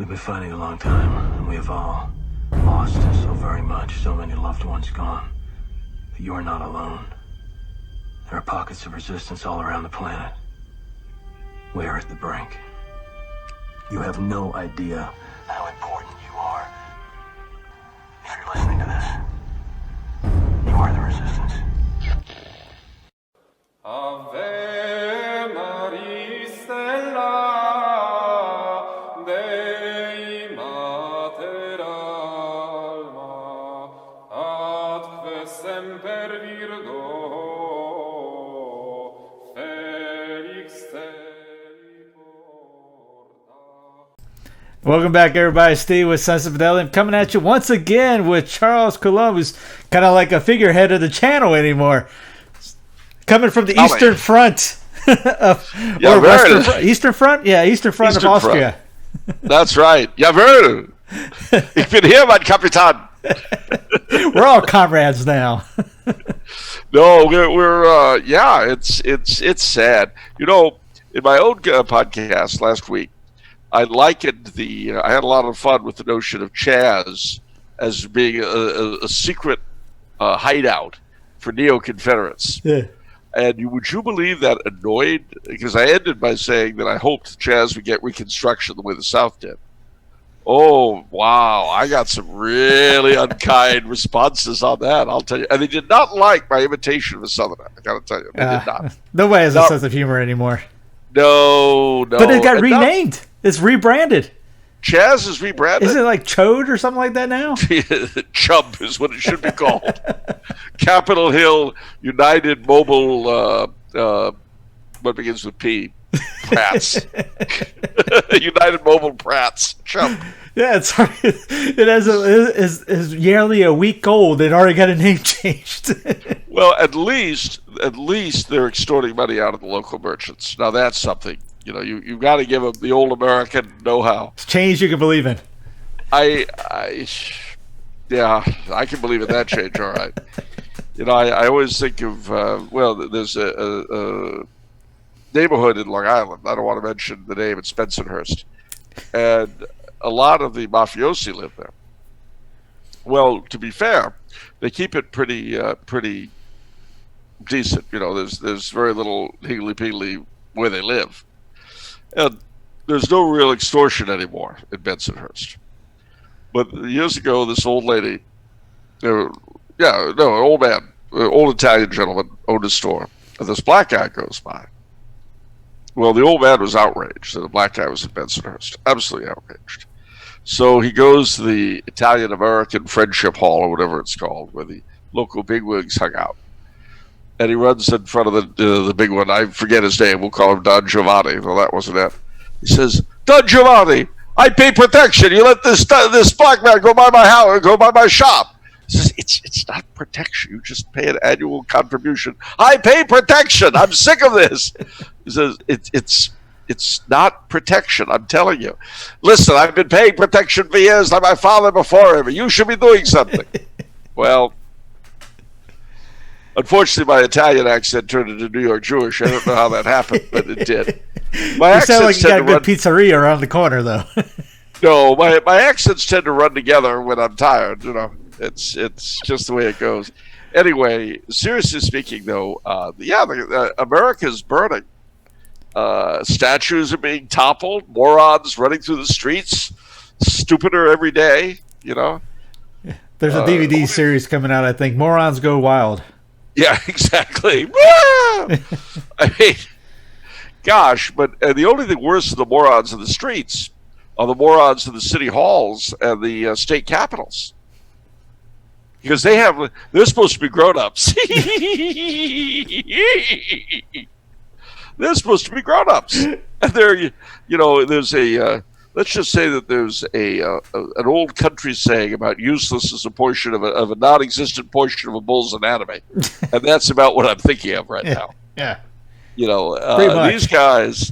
We've been fighting a long time, and we have all lost so very much, so many loved ones gone. But you are not alone. There are pockets of resistance all around the planet. We are at the brink. You have no idea how important you are. If you're listening to this, you are the resistance. Ave Maria Stella, Dei Mater Alma, atque semper Virgo, Felix te porta. Welcome back, everybody. Steve with Sons of Fidelity. I'm coming at you once again with Charles Coulombe, who's kind of like a figurehead of the channel anymore. Coming from the Eastern Front. Or Western Front. Eastern Front? Yeah, Eastern Front of Austria. That's right. Jawohl. Ich bin hier, mein Kapitän. We're all comrades now. No, we're yeah, it's sad. You know, in my own podcast last week, I likened I had a lot of fun with the notion of Chaz as being a secret hideout for neo-Confederates. Yeah. And would you believe that annoyed? Because I ended by saying that I hoped Chaz would get Reconstruction the way the South did. Oh, wow. I got some really unkind responses on that, I'll tell you. And they did not like my imitation of a Southerner. I got to tell you. They did not. Nobody has a sense of humor anymore. No. But it got renamed. It's rebranded. Chaz is rebranded? Isn't it like Chode or something like that now? Chub is what it should be called. Capitol Hill United Mobile, what begins with P? Prats. United Mobile Prats. Chub. Yeah, it's it is yearly a week old. It already got a name changed. Well, at least they're extorting money out of the local merchants. Now that's something. You know, you've got to give them the old American know-how. It's change you can believe in. Yeah, I can believe in that change. All right. You know, I always think of there's a neighborhood in Long Island. I don't want to mention the name. It's Bensonhurst, and a lot of the mafiosi live there. Well, to be fair, they keep it pretty decent. You know, there's very little higgly-piggly where they live. And there's no real extortion anymore in Bensonhurst. But years ago, this old lady, an old man, an old Italian gentleman owned a store, and this black guy goes by. Well, the old man was outraged that the black guy was in Bensonhurst, absolutely outraged. So he goes to the Italian-American Friendship Hall, or whatever it's called, where the local bigwigs hung out. And he runs in front of the big one. I forget his name. We'll call him Don Giovanni. No, that wasn't it. He says, "Don Giovanni, I pay protection. You let this black man go by my house, go by my shop." He says, "It's not protection. You just pay an annual contribution." "I pay protection. I'm sick of this." He says, "It's not protection. I'm telling you. Listen, I've been paying protection for years, like my father before him. You should be doing something." Well. Unfortunately, my Italian accent turned into New York Jewish. I don't know how that happened, but it did. You sound like you got a good pizzeria around the corner, though. No, my accents tend to run together when I'm tired. You know, it's just the way it goes. Anyway, seriously speaking, though, America's burning. Statues are being toppled. Morons running through the streets. Stupider every day. You know. There's a DVD series coming out. I think Morons Go Wild. Yeah, exactly. I mean, gosh, but the only thing worse than the morons in the streets are the morons in the city halls and the state capitals. Because they're supposed to be grown-ups. They're supposed to be grown-ups. And there's let's just say that there's an old country saying about useless as a portion of a non-existent portion of a bull's anatomy, and that's about what I'm thinking of right now. Yeah. You know, these guys.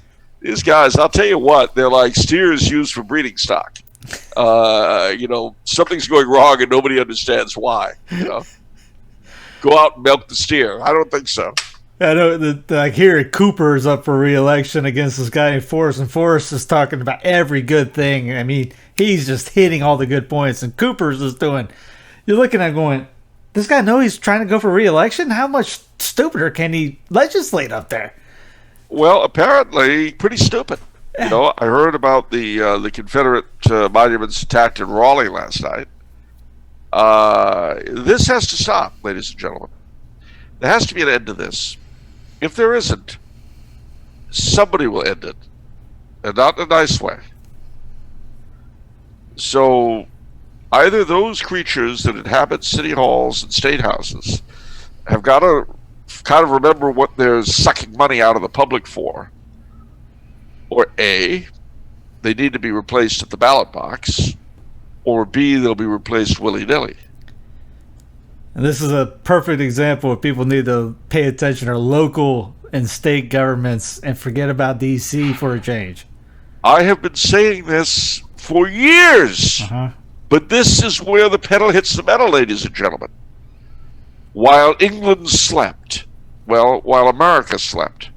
I'll tell you what, they're like steers used for breeding stock. Something's going wrong and nobody understands why. You know, go out and milk the steer. I don't think so. I know that, like, here Cooper is up for re-election against this guy named Forrest, and Forrest is talking about every good thing. I mean, he's just hitting all the good points, and Cooper's just doing. You're looking at going, this guy know he's trying to go for re-election? How much stupider can he legislate up there? Well, apparently, pretty stupid. You know, I heard about the Confederate monuments attacked in Raleigh last night. This has to stop, ladies and gentlemen. There has to be an end to this. If there isn't, somebody will end it, and not in a nice way. So, either those creatures that inhabit city halls and state houses have got to kind of remember what they're sucking money out of the public for, or A, they need to be replaced at the ballot box, or B, they'll be replaced willy-nilly. And this is a perfect example of people need to pay attention to local and state governments and forget about D.C. for a change. I have been saying this for years, but this is where the pedal hits the metal, ladies and gentlemen. While England slept, while America slept.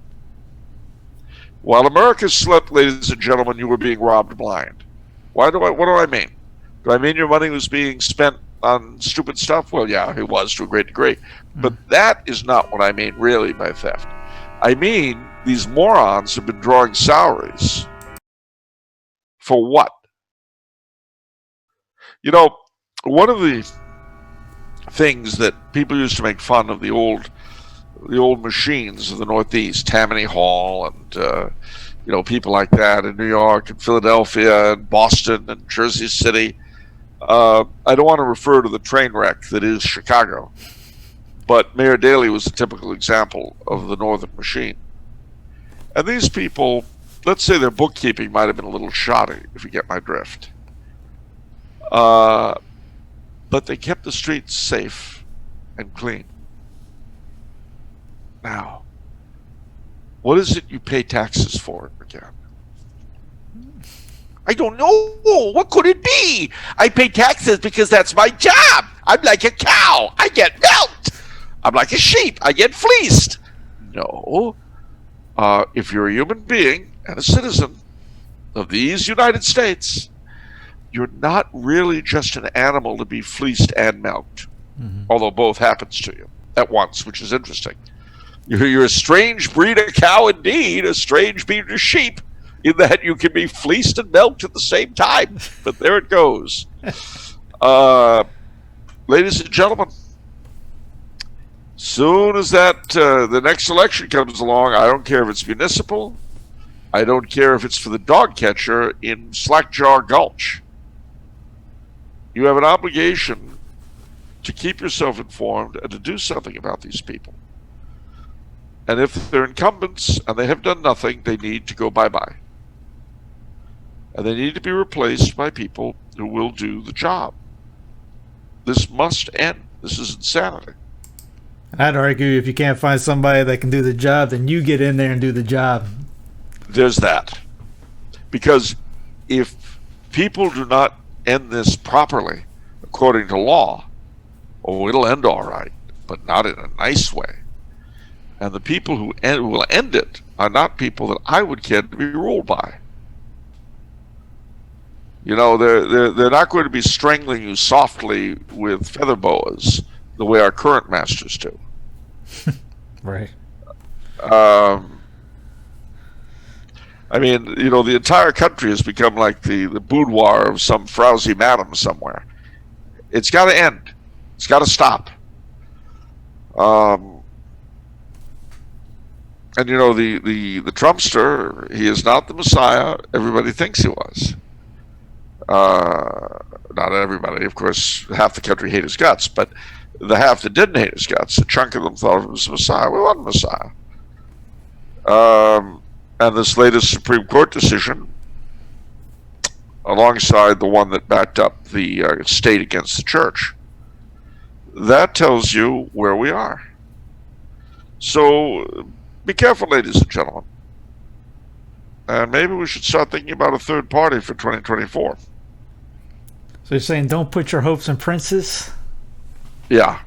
While America slept, ladies and gentlemen, you were being robbed blind. What do I mean? Do I mean your money was being spent on stupid stuff? Well, yeah, it was to a great degree. But that is not what I mean really by theft. I mean these morons have been drawing salaries. For what? You know, one of the things that people used to make fun of the old machines of the Northeast, Tammany Hall and people like that in New York and Philadelphia and Boston and Jersey City. I don't want to refer to the train wreck that is Chicago, but Mayor Daley was a typical example of the Northern machine. And these people, let's say their bookkeeping might have been a little shoddy, if you get my drift. But they kept the streets safe and clean. Now, what is it you pay taxes for again? I don't know. What could it be? I pay taxes because that's my job. I'm like a cow. I get milked. I'm like a sheep. I get fleeced. No. If you're a human being and a citizen of these United States, you're not really just an animal to be fleeced and milked, although both happens to you at once, which is interesting. You're a strange breed of cow indeed, a strange breed of sheep, in that you can be fleeced and milked at the same time. But there it goes. Ladies and gentlemen, soon as the next election comes along, I don't care if it's municipal, I don't care if it's for the dog catcher in Slackjaw Gulch. You have an obligation to keep yourself informed and to do something about these people. And if they're incumbents and they have done nothing, they need to go bye-bye. And they need to be replaced by people who will do the job. This must end. This is insanity. I'd argue if you can't find somebody that can do the job, then you get in there and do the job. There's that. Because if people do not end this properly, according to law, it'll end all right, but not in a nice way. And the people who will end it are not people that I would care to be ruled by. You know, they're not going to be strangling you softly with feather boas the way our current masters do. Right. I mean, you know, the entire country has become like the boudoir of some frowsy madam somewhere. It's got to end. It's got to stop. And you know, the Trumpster, he is not the Messiah everybody thinks he was. Not everybody, of course. Half the country hate his guts, but the half that didn't hate his guts, a chunk of them thought he was the Messiah. Well, he wasn't Messiah. And this latest Supreme Court decision, alongside the one that backed up the state against the church, that tells you where we are. So be careful, ladies and gentlemen. And maybe we should start thinking about a third party for 2024. So you're saying don't put your hopes in princes? Yeah.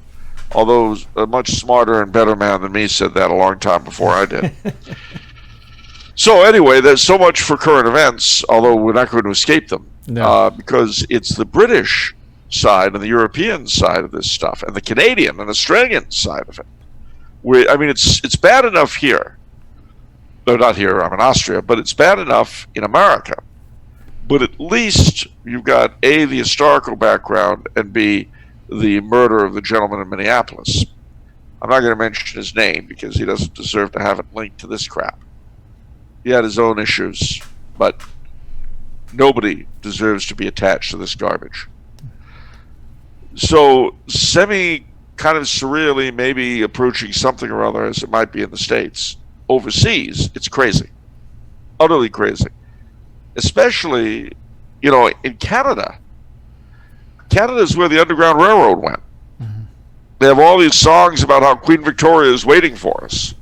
although a much smarter and better man than me said that a long time before I did. So anyway, there's so much for current events, although we're not going to escape them, because it's the British side and the European side of this stuff, and the Canadian and Australian side of it. I mean, it's bad enough here. No, not here, I'm in Austria, but it's bad enough in America. But at least you've got A, the historical background, and B, the murder of the gentleman in Minneapolis. I'm not going to mention his name because he doesn't deserve to have it linked to this crap. He had his own issues, but nobody deserves to be attached to this garbage. So, kind of surreally, maybe approaching something or other as it might be in the States. Overseas, it's crazy. Utterly crazy. Especially, in Canada. Canada is where the Underground Railroad went. Mm-hmm. They have all these songs about how Queen Victoria is waiting for us.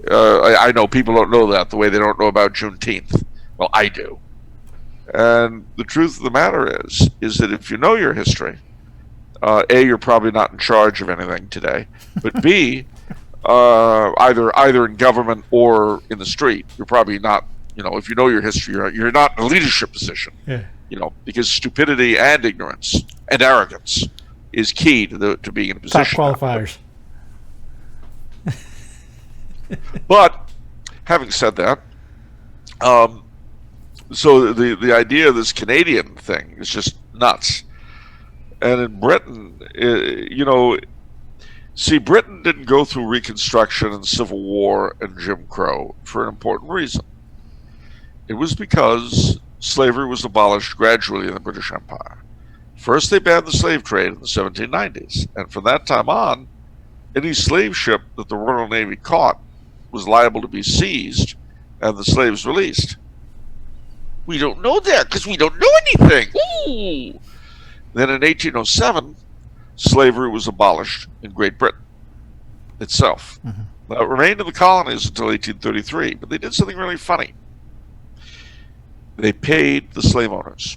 I know people don't know that the way they don't know about Juneteenth. Well, I do. And the truth of the matter is that if you know your history, A, you're probably not in charge of anything today, but B, either in government or in the street, you're probably not, if you know your history, you're not in a leadership position, because stupidity and ignorance and arrogance is key to being in a position. Top qualifiers. But having said that, so the idea of this Canadian thing is just nuts. And in Britain, Britain didn't go through Reconstruction and Civil War and Jim Crow for an important reason. It was because slavery was abolished gradually in the British Empire. First, they banned the slave trade in the 1790s, and from that time on, any slave ship that the Royal Navy caught was liable to be seized and the slaves released. We don't know that because we don't know anything. Ooh. Then in 1807, slavery was abolished in Great Britain itself. Mm-hmm. Now, it remained in the colonies until 1833, but they did something really funny. They paid the slave owners.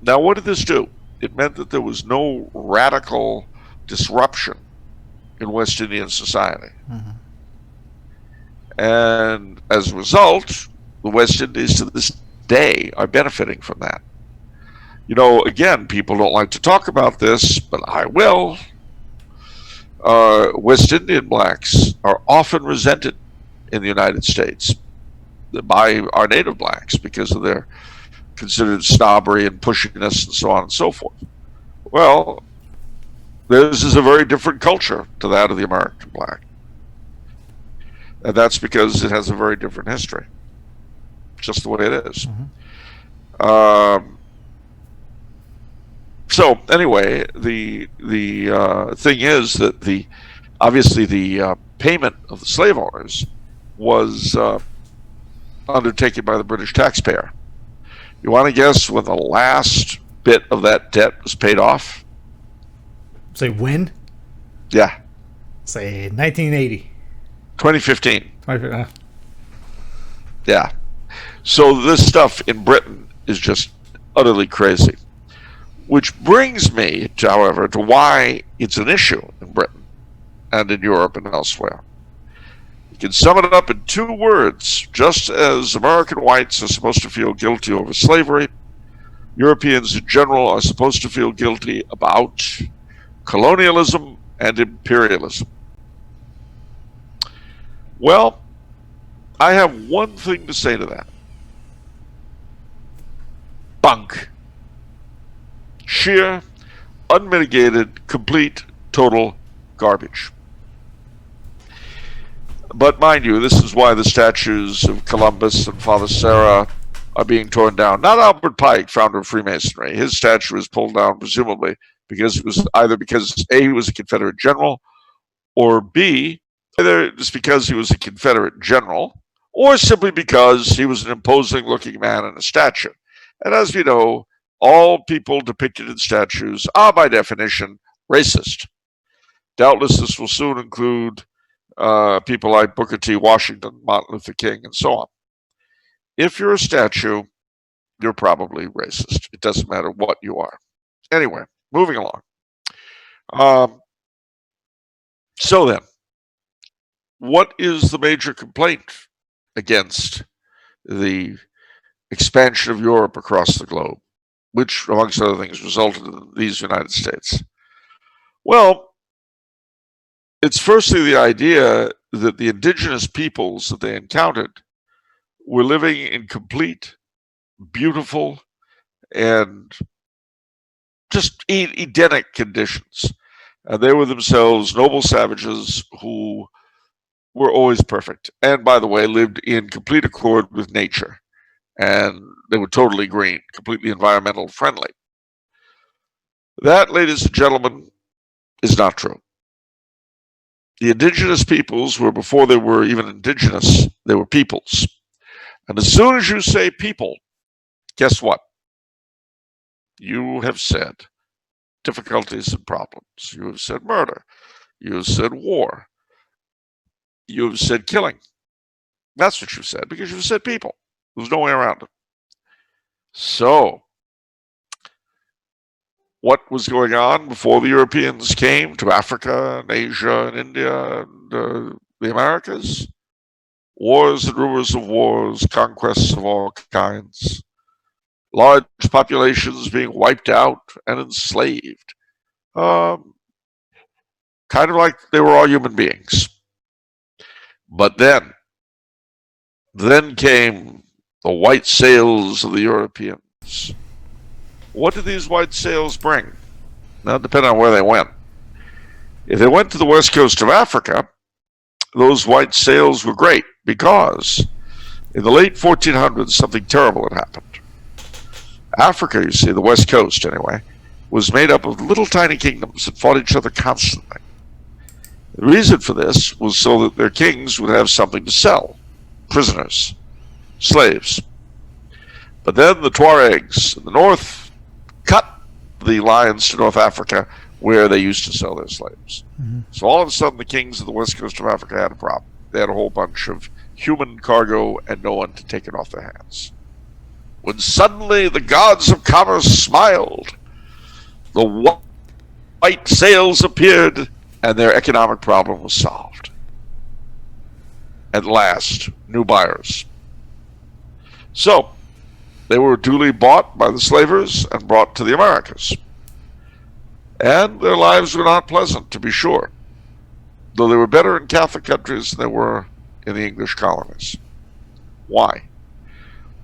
Now, what did this do? It meant that there was no radical disruption in West Indian society. Mm-hmm. And as a result, the West Indies to this day are benefiting from that. Again, people don't like to talk about this, but I will. West Indian blacks are often resented in the United States by our native blacks because of their considered snobbery and pushiness and so on and so forth. Well, this is a very different culture to that of the American black. And that's because it has a very different history. Just the way it is. Mm-hmm. So anyway, the thing is that obviously the payment of the slave owners was undertaken by the British taxpayer. You want to guess when the last bit of that debt was paid off? Say when? Yeah. Say 1980. 2015. Yeah. So this stuff in Britain is just utterly crazy. Which brings me, however, to why it's an issue in Britain and in Europe and elsewhere. You can sum it up in two words. Just as American whites are supposed to feel guilty over slavery, Europeans in general are supposed to feel guilty about colonialism and imperialism. Well, I have one thing to say to that. Bunk. Sheer, unmitigated, complete, total garbage. But mind you, this is why the statues of Columbus and Father Sarah are being torn down. Not Albert Pike, founder of Freemasonry. His statue was pulled down presumably because it was either because A, he was a Confederate general, or B, either just because he was a Confederate general, or simply because he was an imposing-looking man in a statue. And as we know, all people depicted in statues are, by definition, racist. Doubtless this will soon include people like Booker T. Washington, Martin Luther King, and so on. If you're a statue, you're probably racist. It doesn't matter what you are. Anyway, moving along. Um, so then, what is the major complaint against the expansion of Europe across the globe, which, amongst other things, resulted in these United States? Well, it's firstly the idea that the indigenous peoples that they encountered were living in complete, beautiful, and just Edenic conditions. They were themselves noble savages who were always perfect, and by the way, lived in complete accord with nature. And they were totally green, completely environmental friendly. That, ladies and gentlemen, is not true. The indigenous peoples were, before they were even indigenous, they were peoples. And as soon as you say people, guess what? You have said difficulties and problems. You have said murder. You have said war. You have said killing. That's what you said, because you've said people. There's no way around it. So, what was going on before the Europeans came to Africa and Asia and India and the Americas? Wars and rumors of wars, conquests of all kinds, large populations being wiped out and enslaved. Kind of like they were all human beings. But then came the white sails of the Europeans. What did these white sails bring? Now, depending on where they went. If they went to the west coast of Africa, those white sails were great, because in the late 1400s, something terrible had happened. Africa, you see, the west coast anyway, was made up of little tiny kingdoms that fought each other constantly. The reason for this was so that their kings would have something to sell: prisoners, slaves. But then the Tuaregs in the north cut the lines to North Africa, where they used to sell their slaves. Mm-hmm. So all of a sudden, the kings of the west coast of Africa had a problem. They had a whole bunch of human cargo and no one to take it off their hands. When suddenly the gods of commerce smiled, the white sails appeared, and their economic problem was solved. At last, new buyers. So, they were duly bought by the slavers and brought to the Americas. And their lives were not pleasant, to be sure, though they were better in Catholic countries than they were in the English colonies. Why?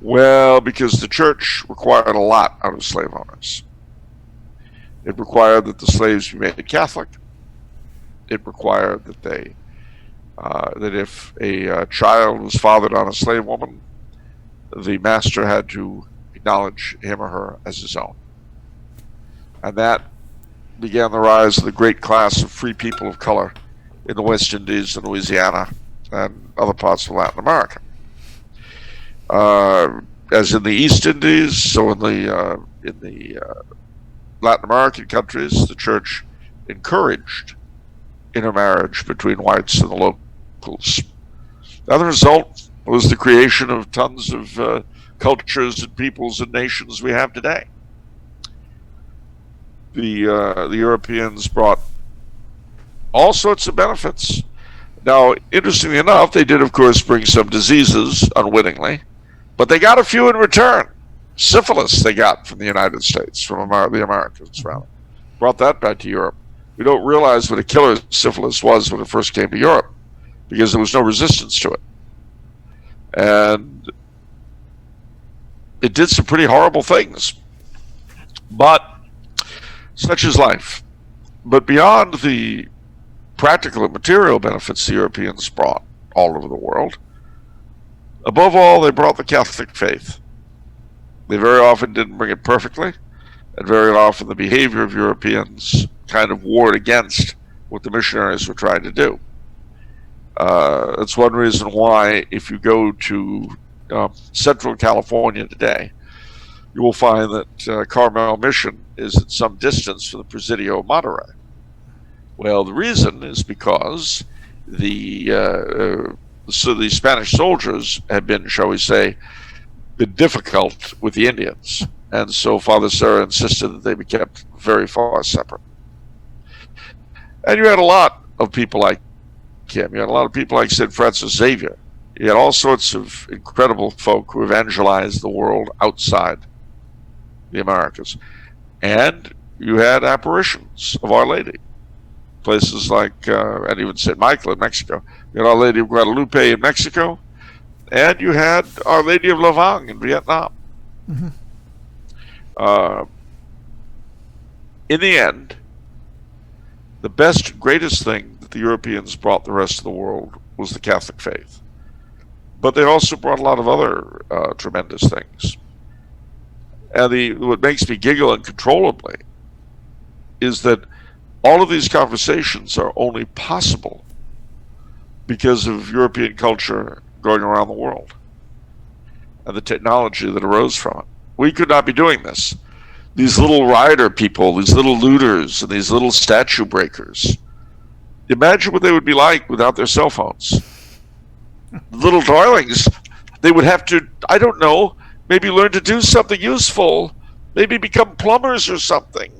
Well, because the church required a lot out of slave owners. It required that the slaves be made Catholic. It required that that if a child was fathered on a slave woman, the master had to acknowledge him or her as his own. And that began the rise of the great class of free people of color in the West Indies and Louisiana and other parts of Latin America. As in the East Indies, so in the Latin American countries, the church encouraged intermarriage between whites and the locals. The other result was the creation of tons of cultures and peoples and nations we have today. The Europeans brought all sorts of benefits. Now, interestingly enough, they did, of course, bring some diseases unwittingly, but they got a few in return. Syphilis they got from the United States, from the Americans, rather. Brought that back to Europe. We don't realize what a killer syphilis was when it first came to Europe, because there was no resistance to it. And it did some pretty horrible things. But such is life. But beyond the practical and material benefits the Europeans brought all over the world, above all, they brought the Catholic faith. They very often didn't bring it perfectly, and very often the behavior of Europeans kind of warred against what the missionaries were trying to do. That's one reason why, if you go to Central California today, you will find that Carmel Mission is at some distance from the Presidio of Monterey. Well, the reason is because the Spanish soldiers had been, shall we say, difficult with the Indians, and so Father Serra insisted that they be kept very far separate. And you had a lot of people like him. You had a lot of people like St. Francis Xavier. You had all sorts of incredible folk who evangelized the world outside the Americas. And you had apparitions of Our Lady. Places like, and even St. Michael in Mexico. You had Our Lady of Guadalupe in Mexico. And you had Our Lady of Lavang in Vietnam. Mm-hmm. In the end, the best, greatest thing that the Europeans brought the rest of the world was the Catholic faith. But they also brought a lot of other tremendous things. And what makes me giggle uncontrollably is that all of these conversations are only possible because of European culture going around the world and the technology that arose from it. We could not be doing this. These little rioter people, these little looters, and these little statue breakers. Imagine what they would be like without their cell phones. Little darlings, they would have to, I don't know, maybe learn to do something useful. Maybe become plumbers or something.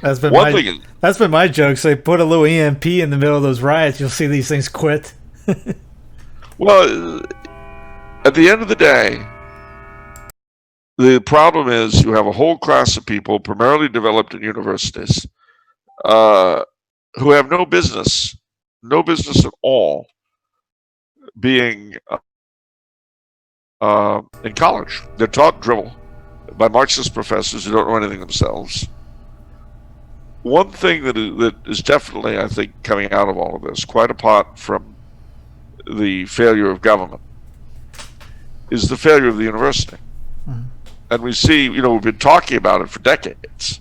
That's been my joke. So they put a little EMP in the middle of those riots, you'll see these things quit. Well, at the end of the day, the problem is you have a whole class of people, primarily developed in universities, who have no business at all, being in college. They're taught drivel by Marxist professors who don't know anything themselves. One thing that is definitely, I think, coming out of all of this, quite apart from the failure of government, is the failure of the university. Mm-hmm. And we see, we've been talking about it for decades,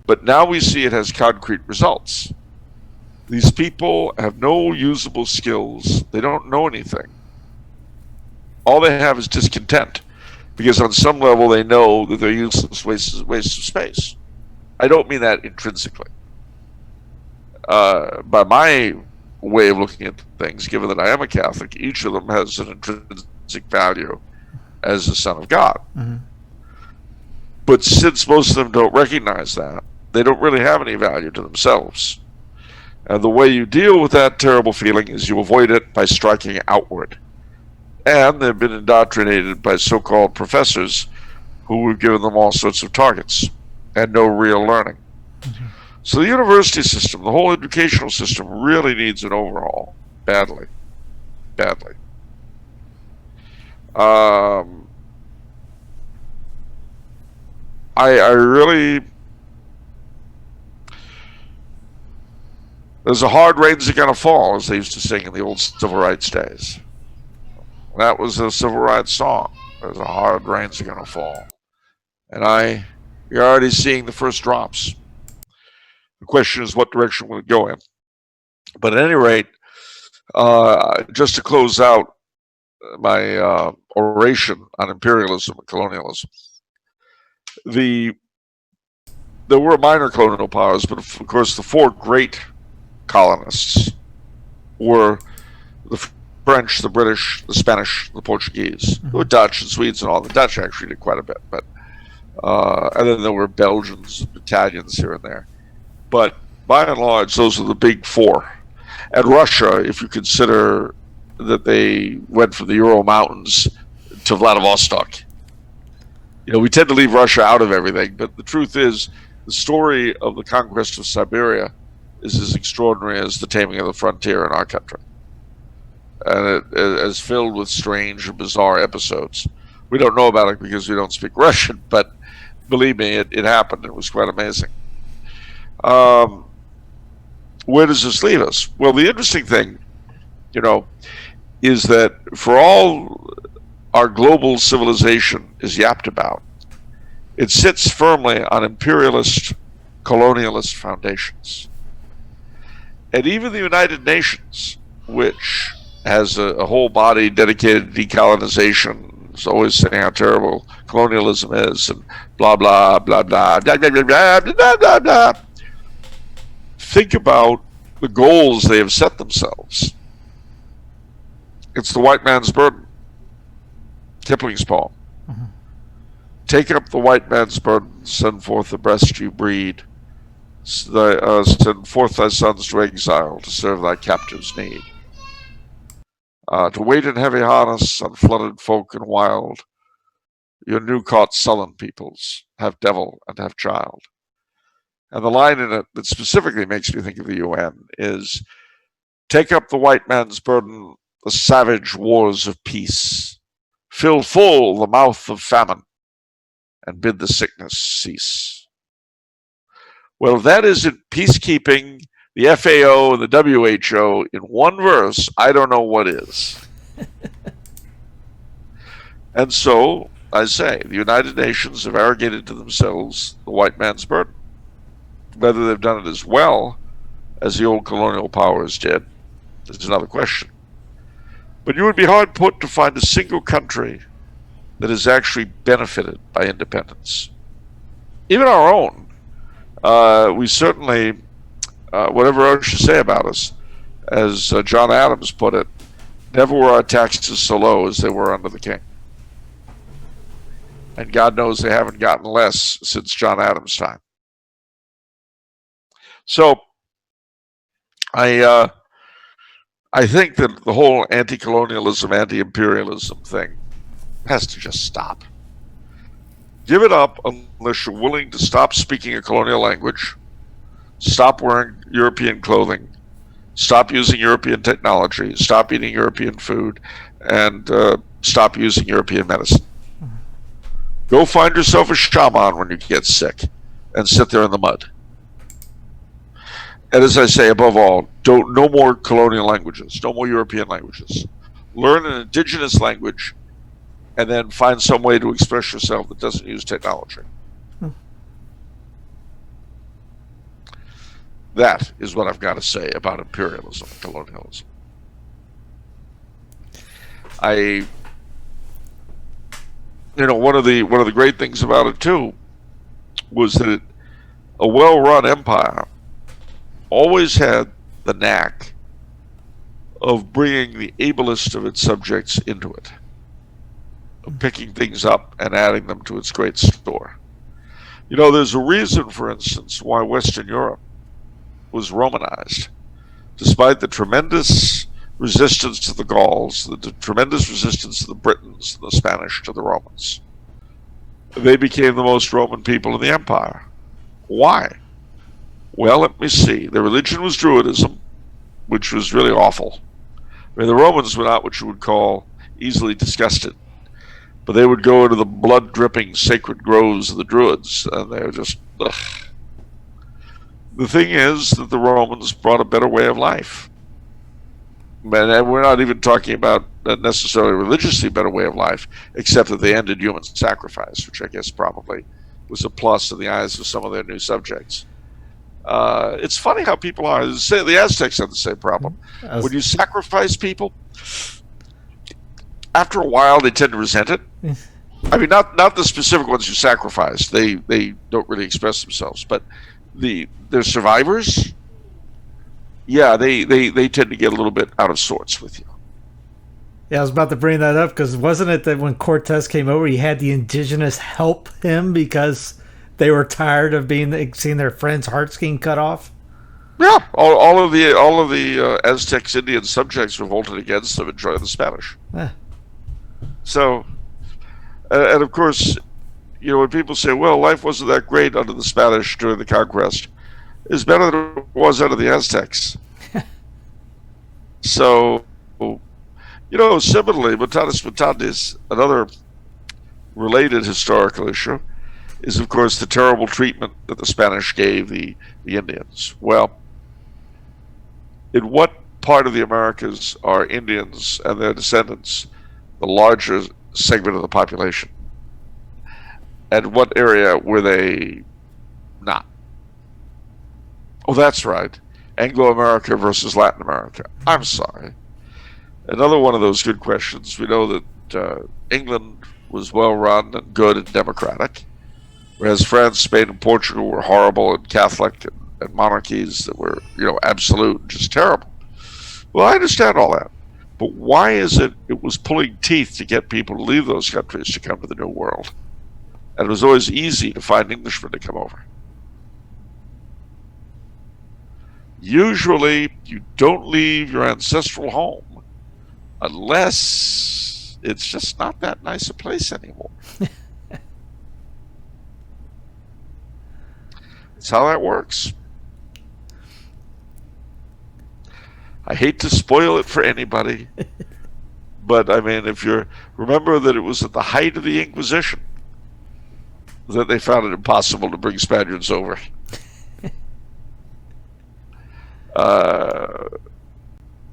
but now we see it has concrete results. These people have no usable skills. They don't know anything. All they have is discontent, because on some level they know that they're useless wastes of space. I don't mean that intrinsically. By my way of looking at things, given that I am a Catholic, each of them has an intrinsic value as a son of God. Mm-hmm. But since most of them don't recognize that, they don't really have any value to themselves. And the way you deal with that terrible feeling is you avoid it by striking outward. And they've been indoctrinated by so-called professors who have given them all sorts of targets and no real learning. Mm-hmm. So the university system, the whole educational system, really needs an overhaul, badly. I really, there's a hard rain's gonna fall, as they used to sing in the old civil rights days. That was a civil rights song. There's a hard rain's gonna fall. And you're already seeing the first drops. The question is, what direction will it go in? But at any rate, just to close out my oration on imperialism and colonialism, there were minor colonial powers, but of course the four great colonists were the French, the British, the Spanish, the Portuguese. There were Dutch and Swedes and all. The Dutch actually did quite a bit, but and then there were Belgians, Italians here and there. But by and large, those are the big four. And Russia, if you consider that they went from the Ural Mountains to Vladivostok. We tend to leave Russia out of everything, but the truth is, the story of the conquest of Siberia is as extraordinary as the taming of the frontier in our country. And it is filled with strange and bizarre episodes. We don't know about it because we don't speak Russian, but believe me, it happened. It was quite amazing. Where does this leave us? Well, the interesting thing, is that for all our global civilization is yapped about, it sits firmly on imperialist, colonialist foundations. And even the United Nations, which has a whole body dedicated to decolonization, is always saying how terrible colonialism is, and blah, blah, blah, blah, blah, blah, blah, blah, blah, blah, blah. Think about the goals they have set themselves. It's the white man's burden. Kipling's poem. Take up the white man's burden, send forth the breast you breed. Send forth thy sons to exile to serve thy captives' need. To wait in heavy harness on flooded folk and wild, your new-caught sullen peoples, have devil and have child. And the line in it that specifically makes me think of the UN is, take up the white man's burden, the savage wars of peace. Fill full the mouth of famine, and bid the sickness cease. Well, if that isn't peacekeeping, the FAO, and the WHO in one verse, I don't know what is. And so, I say, the United Nations have arrogated to themselves the white man's burden. Whether they've done it as well as the old colonial powers did is another question. But you would be hard put to find a single country that has actually benefited by independence. Even our own. We certainly, whatever else you say about us, as John Adams put it, never were our taxes so low as they were under the king. And God knows they haven't gotten less since John Adams' time. So, I think that the whole anti-colonialism, anti-imperialism thing has to just stop. Give it up unless you're willing to stop speaking a colonial language, stop wearing European clothing, stop using European technology, stop eating European food, and stop using European medicine. Go find yourself a shaman when you get sick and sit there in the mud. And as I say, above all, no more colonial languages, no more European languages. Learn an indigenous language and then find some way to express yourself that doesn't use technology. That is what I've got to say about imperialism and colonialism. One of the great things about it too was that a well-run empire always had the knack of bringing the ablest of its subjects into it, of picking things up and adding them to its great store. There's a reason, for instance, why Western Europe was Romanized, despite the tremendous resistance to the Gauls, the tremendous resistance to the Britons, and the Spanish to the Romans. They became the most Roman people in the empire. Why? Well, let me see. Their religion was Druidism, which was really awful. The Romans were not what you would call easily disgusted, but they would go into the blood-dripping sacred groves of the Druids, and they were just, ugh. The thing is that the Romans brought a better way of life. And we're not even talking about a necessarily religiously better way of life, except that they ended human sacrifice, which I guess probably was a plus in the eyes of some of their new subjects. It's funny how people are. The Aztecs had the same problem. When you sacrifice people, after a while they tend to resent it. I mean, not the specific ones you sacrifice. They don't really express themselves, but their survivors, yeah, they tend to get a little bit out of sorts with you. Yeah, I was about to bring that up because wasn't it that when Cortez came over, he had the indigenous help him because they were tired of seeing their friends' hearts getting cut off? Yeah, all of the Aztecs, Indian subjects revolted against them and joined the Spanish. So, and of course, when people say, "Well, life wasn't that great under the Spanish during the conquest," it's better than it was under the Aztecs. So, similarly, mutatis mutandis, another related historical issue, is of course the terrible treatment that the Spanish gave the Indians. Well, in what part of the Americas are Indians and their descendants the larger segment of the population? And what area were they not? Oh, that's right. Anglo-America versus Latin America. I'm sorry. Another one of those good questions. We know that England was well run and good and democratic, whereas France, Spain, and Portugal were horrible and Catholic and monarchies that were, absolute and just terrible. Well, I understand all that. But why is it was pulling teeth to get people to leave those countries to come to the New World? And it was always easy to find Englishmen to come over. usually you don't leave your ancestral home unless it's just not that nice a place anymore. That's how that works. I hate to spoil it for anybody, but I mean, if you remember that it was at the height of the Inquisition that they found it impossible to bring Spaniards over.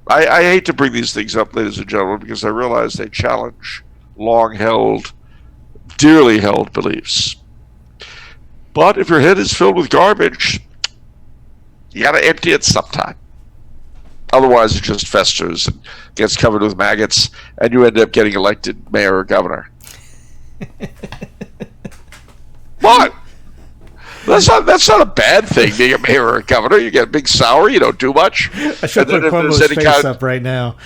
I hate to bring these things up, ladies and gentlemen, because I realize they challenge long-held, dearly held beliefs. But if your head is filled with garbage, you gotta empty it sometime. Otherwise, it just festers and gets covered with maggots, and you end up getting elected mayor or governor. What? That's not a bad thing, being a mayor or a governor. You get a big salary, you don't do much. I should put Cuomo's face up right now.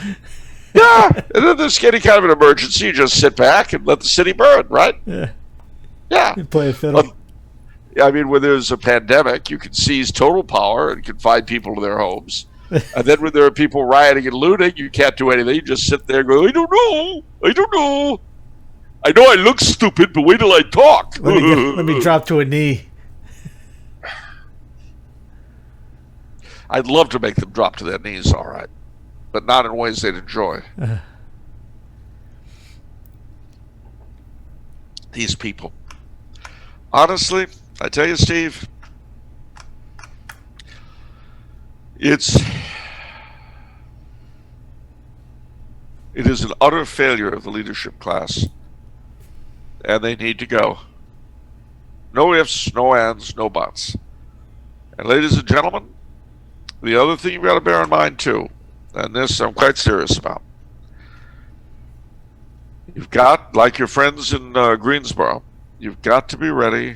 Yeah, and then there's any kind of an emergency, you just sit back and let the city burn, right? Yeah. You play a fiddle. I mean, when there's a pandemic, you can seize total power and confine people to their homes. And then when there are people rioting and looting, you can't do anything. You just sit there and go, I don't know. I know I look stupid, but wait till I talk. Let me drop to a knee. I'd love to make them drop to their knees, all right. But not in ways they'd enjoy. These people. Honestly, I tell you, Steve, it is an utter failure of the leadership class, and they need to go. No ifs, no ands, no buts. And ladies and gentlemen, the other thing you've got to bear in mind too, and this I'm quite serious about, you've got, like your friends in Greensboro, you've got to be ready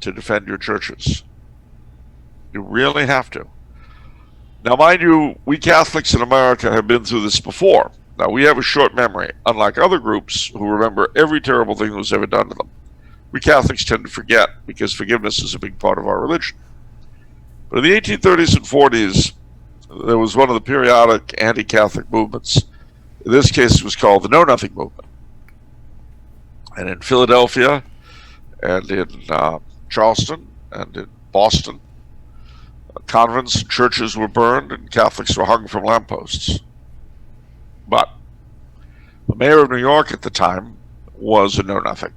to defend your churches. You really have to. Now, mind you, we Catholics in America have been through this before. Now, we have a short memory, unlike other groups who remember every terrible thing that was ever done to them. We Catholics tend to forget, because forgiveness is a big part of our religion. But in the 1830s and 40s, there was one of the periodic anti-Catholic movements. In this case, it was called the KnowNothing Movement. And in Philadelphia, and in Charleston, and in Boston, convents and churches were burned, and Catholics were hung from lampposts. But the mayor of New York at the time was a know-nothing.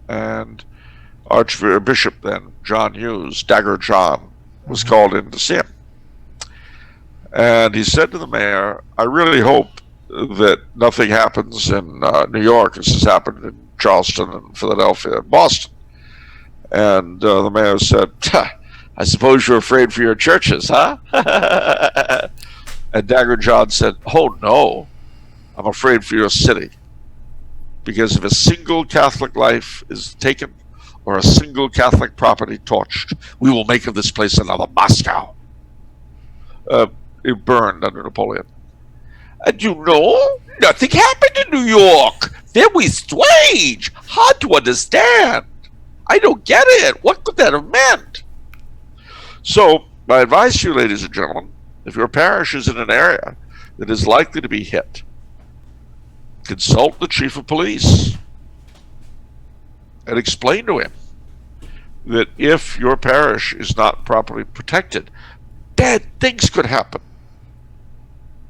And Archbishop then, John Hughes, Dagger John, was called in to see him. And he said to the mayor, I really hope that nothing happens in New York as has happened in Charleston and Philadelphia and Boston. And the mayor said, I suppose you're afraid for your churches, huh? And Dagger John said, oh no, I'm afraid for your city. Because if a single Catholic life is taken, or a single Catholic property torched, we will make of this place another Moscow. It burned under Napoleon. And you know, nothing happened in New York. Very strange. Hard to understand. I don't get it. What could that have meant? So, my advice to you, ladies and gentlemen, if your parish is in an area that is likely to be hit, consult the chief of police and explain to him that if your parish is not properly protected, bad things could happen.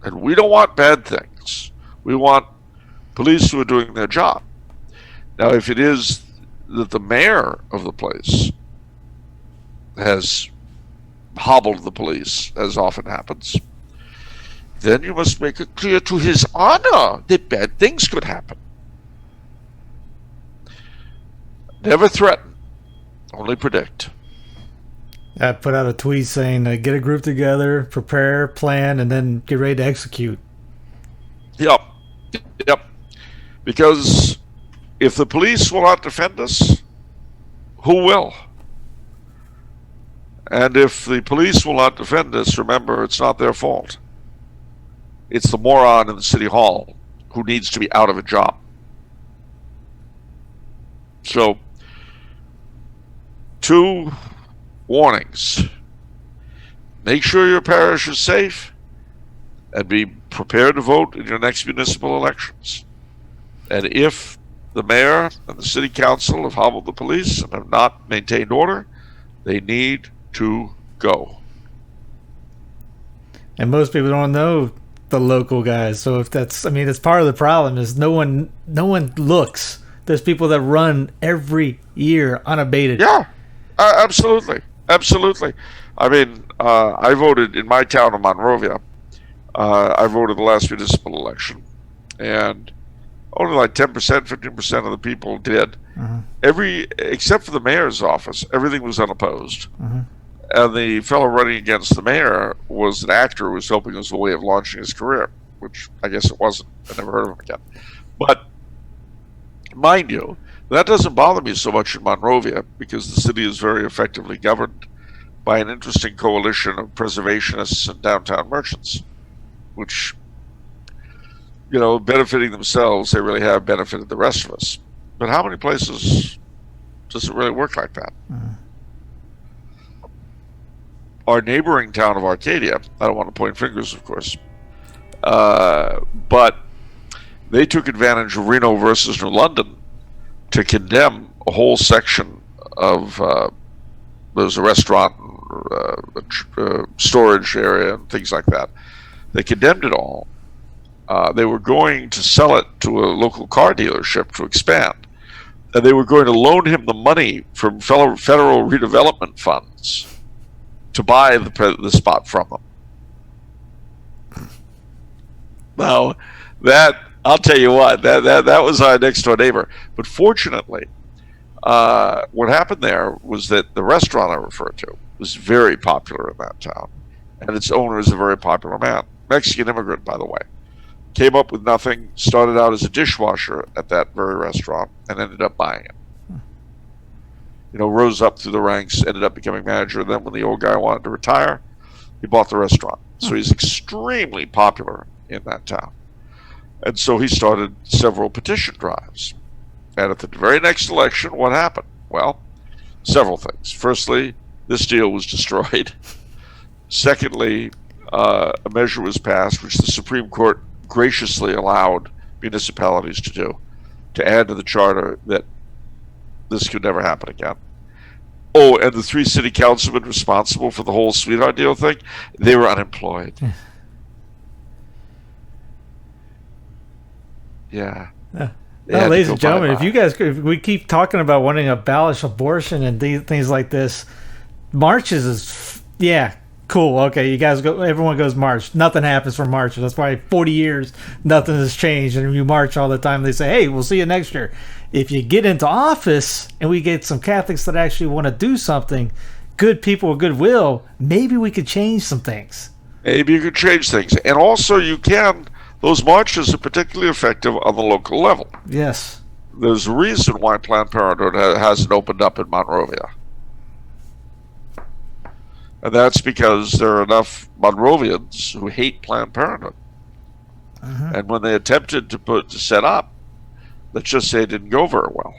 And we don't want bad things. We want police who are doing their job. Now, if it is that the mayor of the place has hobbled the police, as often happens, then you must make it clear to his honor that bad things could happen. Never threaten, only predict. I put out a tweet saying, get a group together, prepare, plan, and then get ready to execute. Yep. Because if the police will not defend us, who will? And if the police will not defend us, remember, it's not their fault. It's the moron in the city hall who needs to be out of a job. So, 2 warnings. make sure your parish is safe, and be prepared to vote in your next municipal elections. And if the mayor and the city council have hobbled the police and have not maintained order, they need to go. And most people don't know the local guys. So if that's part of the problem is no one looks. There's people that run every year unabated. Yeah, absolutely. I mean, I voted in my town of Monrovia. I voted the last municipal election, and only like 10%, 15% of the people did. Except for the mayor's office, everything was unopposed. And the fellow running against the mayor was an actor who was hoping it was a way of launching his career, which I guess it wasn't. I never heard of him again. But mind you, that doesn't bother me so much in Monrovia because the city is very effectively governed by an interesting coalition of preservationists and downtown merchants, which, benefiting themselves, they really have benefited the rest of us. But how many places does it really work like that? Our neighboring town of Arcadia, I don't want to point fingers, of course, but they took advantage of Reno versus New London to condemn a whole section of, there's a restaurant, storage area, and things like that. They condemned it all. They were going to sell it to a local car dealership to expand, and they were going to loan him the money from federal redevelopment funds to buy the spot from them. Now, that, I'll tell you what, that was our next door neighbor. But fortunately, what happened there was that the restaurant I referred to was very popular in that town, and its owner is a very popular man, Mexican immigrant, by the way. Came up with nothing, started out as a dishwasher at that very restaurant, and ended up buying it. Rose up through the ranks, ended up becoming manager. And then when the old guy wanted to retire, he bought the restaurant. So he's extremely popular in that town. And so he started several petition drives. And at the very next election, what happened? Well, several things. Firstly, this deal was destroyed. Secondly, a measure was passed, which the Supreme Court graciously allowed municipalities to do, to add to the charter that this could never happen again. Oh, and the 3 city councilmen responsible for the whole sweetheart deal thing, they were unemployed. Yeah. Well, ladies and gentlemen, if we keep talking about wanting to abolish abortion and things like this, marches is, cool. Okay, you guys go. Everyone goes march. Nothing happens for marches. That's why 40 years, nothing has changed, and you march all the time. They say, "Hey, we'll see you next year." If you get into office and we get some Catholics that actually want to do something, good people with goodwill, maybe we could change some things. Maybe you could change things, and also you can. Those marches are particularly effective on the local level. Yes. There's a reason why Planned Parenthood hasn't opened up in Monrovia. And that's because there are enough Monrovians who hate Planned Parenthood. And when they attempted to set up, let's just say it didn't go very well.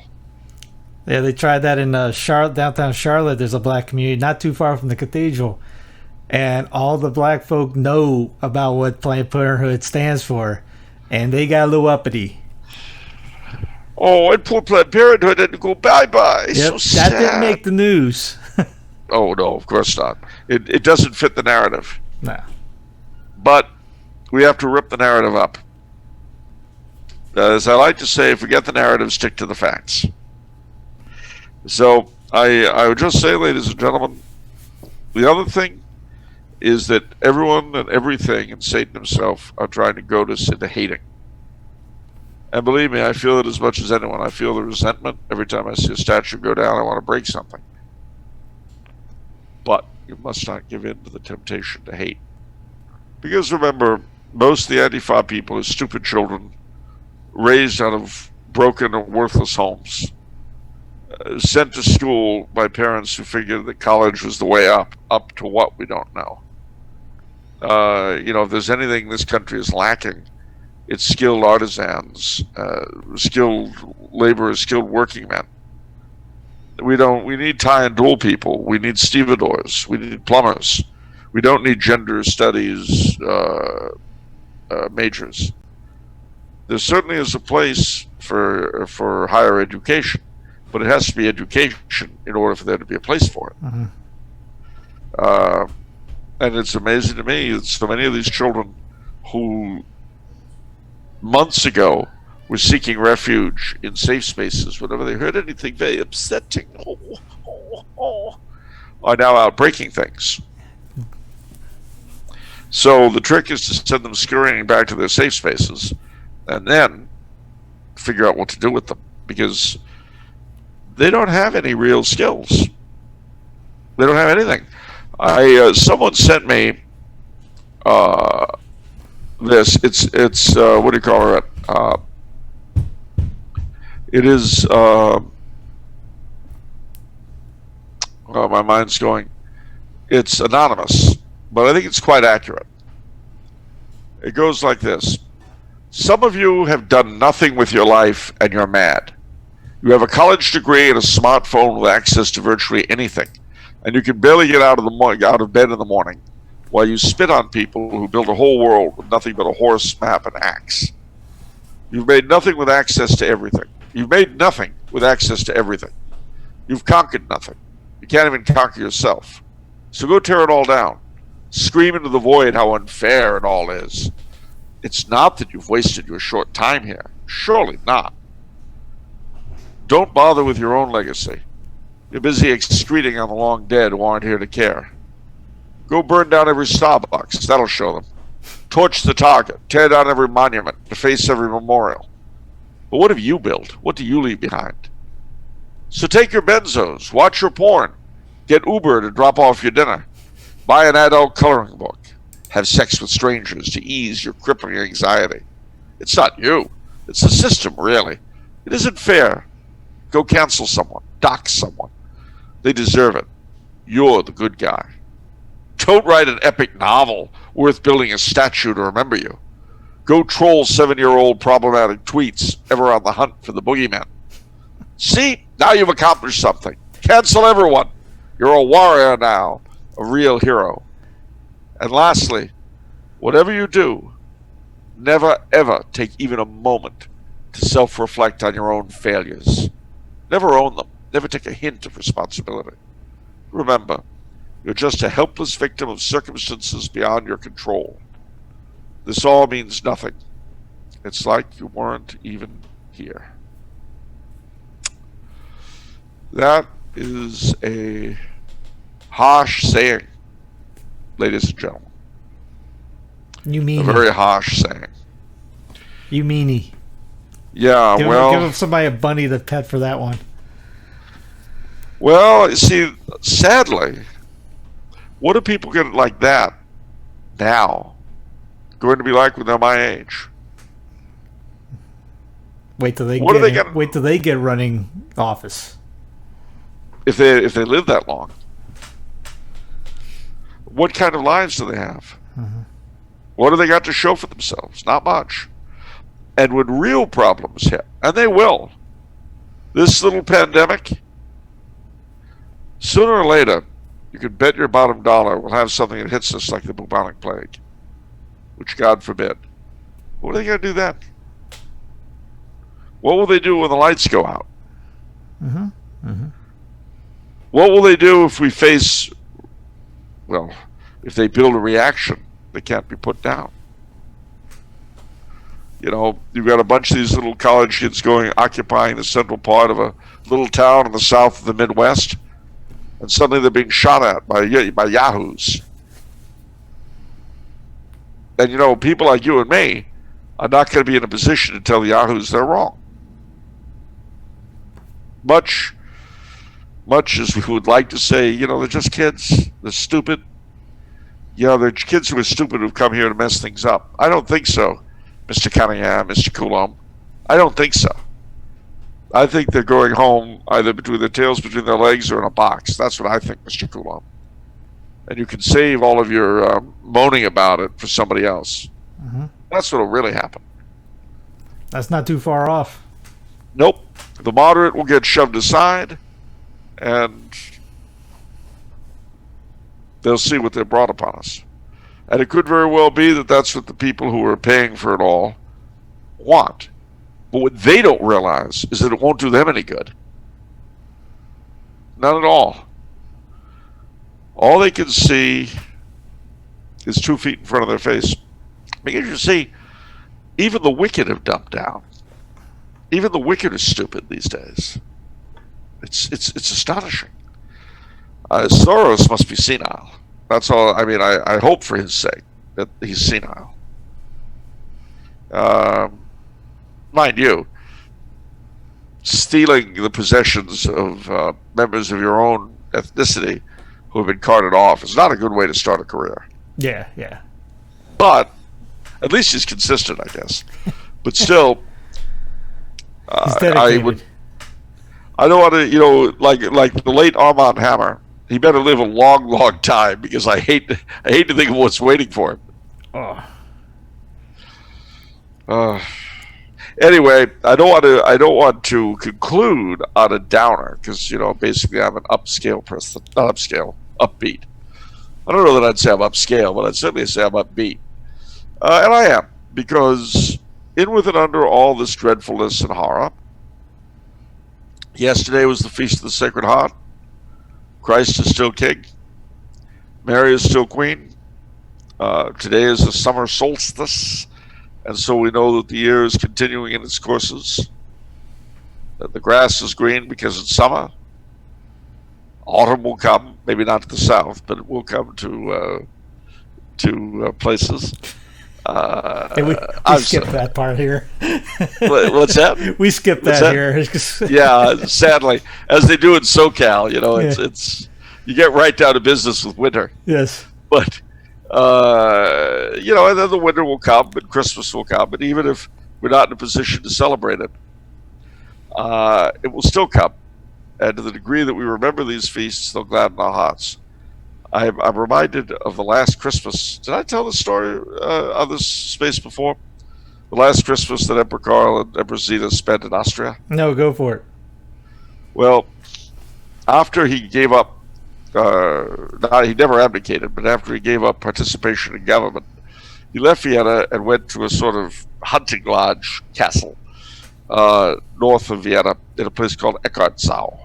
Yeah, they tried that in downtown Charlotte. There's a black community not too far from the cathedral. And all the black folk know about what Planned Parenthood stands for. And they got a little uppity. Oh, and poor Planned Parenthood had to go bye-bye. Yep, So sad. that didn't make the news. Oh, no, of course not. It doesn't fit the narrative. No. But we have to rip the narrative up. As I like to say, forget the narrative, stick to the facts. So I would just say, ladies and gentlemen, the other thing is that everyone and everything and Satan himself are trying to goad us into hating. And believe me, I feel it as much as anyone. I feel the resentment every time I see a statue go down. I want to break something. But you must not give in to the temptation to hate. Because remember, most of the Antifa people are stupid children raised out of broken and worthless homes, sent to school by parents who figured that college was the way up to what we don't know. If there's anything this country is lacking, it's skilled artisans, skilled laborers, skilled working men. We need tie and dual people. We need stevedores. We need plumbers. We don't need gender studies majors. There certainly is a place for higher education, but it has to be education in order for there to be a place for it. And it's amazing to me that so many of these children who months ago were seeking refuge in safe spaces whenever they heard anything very upsetting, are now out breaking things. So the trick is to send them scurrying back to their safe spaces and then figure out what to do with them, because they don't have any real skills. They don't have anything. Someone sent me this. It's what do you call it? It is. My mind's going. It's anonymous, but I think it's quite accurate. It goes like this. Some of you have done nothing with your life and you're mad. You have a college degree and a smartphone with access to virtually anything, and you can barely get out of bed in the morning while you spit on people who build a whole world with nothing but a horse, map, and axe. You've made nothing with access to everything. You've made nothing with access to everything. You've conquered nothing. You can't even conquer yourself. So go tear it all down. Scream into the void how unfair it all is. It's not that you've wasted your short time here. Surely not. Don't bother with your own legacy. You're busy excreting on the long dead who aren't here to care. Go burn down every Starbucks. That'll show them. Torch the Target. Tear down every monument. Deface every memorial. But what have you built? What do you leave behind? So take your benzos. Watch your porn. Get Uber to drop off your dinner. Buy an adult coloring book. Have sex with strangers to ease your crippling anxiety. It's not you. It's the system, really. It isn't fair. Go cancel someone. Dox someone. They deserve it. You're the good guy. Don't write an epic novel worth building a statue to remember you. Go troll 7-year-old problematic tweets ever on the hunt for the boogeyman. See? Now you've accomplished something. Cancel everyone. You're a warrior now. A real hero. And lastly, whatever you do, never ever take even a moment to self-reflect on your own failures. Never own them. Never take a hint of responsibility. Remember, you're just a helpless victim of circumstances beyond your control. This all means nothing. It's like you weren't even here. That is a harsh saying, ladies and gentlemen. You mean a very harsh saying. You meanie. Yeah, give somebody a bunny to pet for that one. Well, you see, sadly, what do people get like that now going to be like when they're my age? Wait till they get running office. If they live that long, what kind of lives do they have? Mm-hmm. What do they got to show for themselves? Not much. And when real problems hit, and they will, this little pandemic, sooner or later, you can bet your bottom dollar we'll have something that hits us like the bubonic plague, which God forbid. What are they going to do then? What will they do when the lights go out? Mm-hmm. Mm-hmm. What will they do if we face, well, if they build a reaction that can't be put down? You know, you've got a bunch of these little college kids occupying the central part of a little town in the south of the Midwest, and suddenly they're being shot at by yahoos. And, you know, people like you and me are not going to be in a position to tell the yahoos they're wrong. Much as we would like to say, you know, they're just kids, they're stupid. You know, they're kids who are stupid who've come here to mess things up. I don't think so, Mr. Cunningham, Mr. Coulombe. I don't think so. I think they're going home either between their tails between their legs or in a box. That's what I think, Mr. Coulombe. And you can save all of your moaning about it for somebody else. Mm-hmm. That's what will really happen. That's not too far off. Nope. The moderate will get shoved aside, and they'll see what they brought upon us. And it could very well be that that's what the people who are paying for it all want. But what they don't realize is that it won't do them any good. Not at all. All they can see is 2 feet in front of their face. Because you see, even the wicked have dumbed down. Even the wicked are stupid these days. It's astonishing. Soros must be senile. That's all. I mean, I hope for his sake that he's senile. Mind you, stealing the possessions of members of your own ethnicity who have been carted off is not a good way to start a career. Yeah, yeah. But at least he's consistent, I guess. But still, I don't want to, like the late Armand Hammer. He better live a long, long time because I hate to think of what's waiting for him. Anyway, I don't want to conclude on a downer because basically I'm an upscale person, not upscale, upbeat. I don't know that I'd say I'm upscale, but I'd certainly say I'm upbeat, and I am because in with and under all this dreadfulness and horror. Yesterday was the Feast of the Sacred Heart. Christ is still king. Mary is still queen. Today is the summer solstice, and so we know that the year is continuing in its courses. That the grass is green because it's summer. Autumn will come, maybe not to the south, but it will come to places. We skipped that part here. What's that? We skipped that here. Yeah, sadly, as they do in SoCal, it's you get right down to business with winter. Yes, but and then the winter will come, and Christmas will come, and even if we're not in a position to celebrate it, it will still come, and to the degree that we remember these feasts, they'll gladden our hearts. I'm reminded of the last Christmas. Did I tell the story on this space before? The last Christmas that Emperor Karl and Empress Zita spent in Austria? No, go for it. Well, after he gave up, he never abdicated, but after he gave up participation in government, he left Vienna and went to a sort of hunting lodge castle north of Vienna in a place called Eckartsau.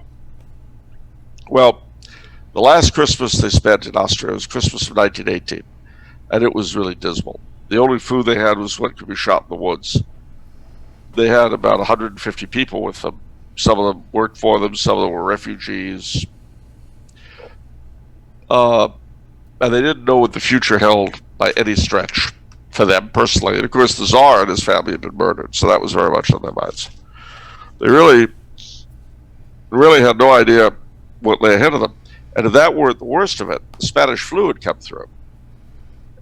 Well, the last Christmas they spent in Austria was Christmas of 1918, and it was really dismal. The only food they had was what could be shot in the woods. They had about 150 people with them. Some of them worked for them, some of them were refugees. And they didn't know what the future held by any stretch for them personally. And of course, the Tsar and his family had been murdered, so that was very much on their minds. They really had no idea what lay ahead of them. And if that weren't the worst of it, the Spanish flu had come through.